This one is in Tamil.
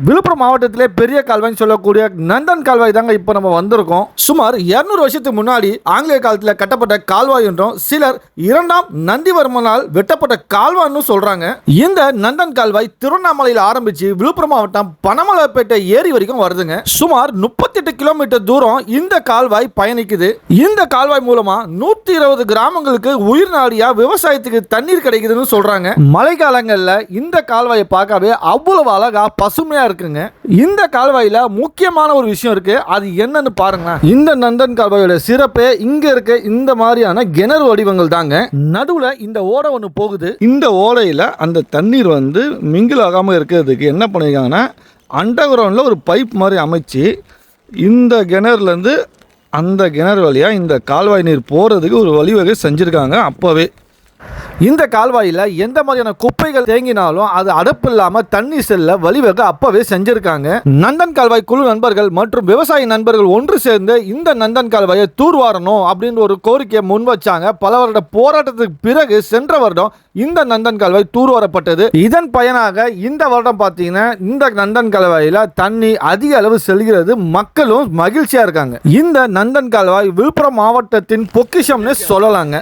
விழுப்புரம் மாவட்டத்திலே பெரிய கால்வாய்னு சொல்லக்கூடிய நந்தன் கால்வாய் தாங்க இப்போ நம்ம வந்திருக்கோம். சுமார் 200 வருஷத்துக்கு முன்னாடி ஆங்கிலேய காலத்தில் கட்டப்பட்ட கால்வாய் என்றும் சிலர் 2ஆம் நந்திவர்மனால் வெட்டப்பட்ட கால்வாய்னு சொல்றாங்க. இந்த நந்தன் கால்வாய் திருவண்ணாமலையில் ஆரம்பிச்சு விழுப்புரம் மாவட்டம் பனமலைப்பேட்டை ஏரி வரைக்கும் வருதுங்க. சுமார் 38 கிலோமீட்டர் தூரம் இந்த கால்வாய் பயணிக்குது. இந்த கால்வாய் மூலமா 120 கிராமங்களுக்கு உயிர் நாடியா விவசாயத்துக்கு தண்ணீர் கிடைக்குதுன்னு சொல்றாங்க. மழை காலங்கள்ல இந்த கால்வாயை பார்க்கவே அவ்வளவு அழகா பசுமையா இருக்குங்க. இந்த கால்வாயில முக்கியமான ஒரு விஷயம் இருக்கு. அது என்னன்னு பாருங்க. இந்த நந்தன் கால்வாயோட சிறப்பே இங்க இருக்க இந்த மாதிரியான கிணறு வடிவங்கள் தாங்க. நடுவுல இந்த ஓடை ஒன்று போகுது. இந்த ஓடையில அந்த தண்ணீர் மிங்கில் ஆகாம இருக்கிறதுக்கு என்ன பண்ணிருக்காங்கன்னா அண்டர் கிரவுண்ட்ல ஒரு பைப் மாதிரி அமைச்சு இந்த கிணறுல இருந்து அந்த கிணறு வழியா இந்த கால்வாய் நீர் போறதுக்கு ஒரு வழிவகை செஞ்சிருக்காங்க. அப்பவே இந்த கால்வாயில் எந்த மாதிரியான குப்பைகள் தேங்கினாலும் அது அடப்பு இல்லாம தண்ணி செல்ல வழிவகை அப்பவே செஞ்சிருக்காங்க. நந்தன் கால்வாய் குழு நண்பர்கள் மற்றும் விவசாய நண்பர்கள் ஒன்று சேர்ந்து இந்த நந்தன் கால்வாயை தூர்வாரணும் அப்படின்னு ஒரு கோரிக்கையை முன் வச்சாங்க. பல வருட போராட்டத்துக்கு பிறகு சென்ற வருடம் இந்த நந்தன் கால்வாய் தூர்வாரப்பட்டது. இதன் பயனாக இந்த வருடம் பார்த்தீங்கன்னா இந்த நந்தன் கால்வாயில தண்ணி அதிக அளவு செல்கிறது. மக்களும் மகிழ்ச்சியா இருக்காங்க. இந்த நந்தன் கால்வாய் விழுப்புரம் மாவட்டத்தின் பொக்கிஷம்னு சொல்லலாங்க.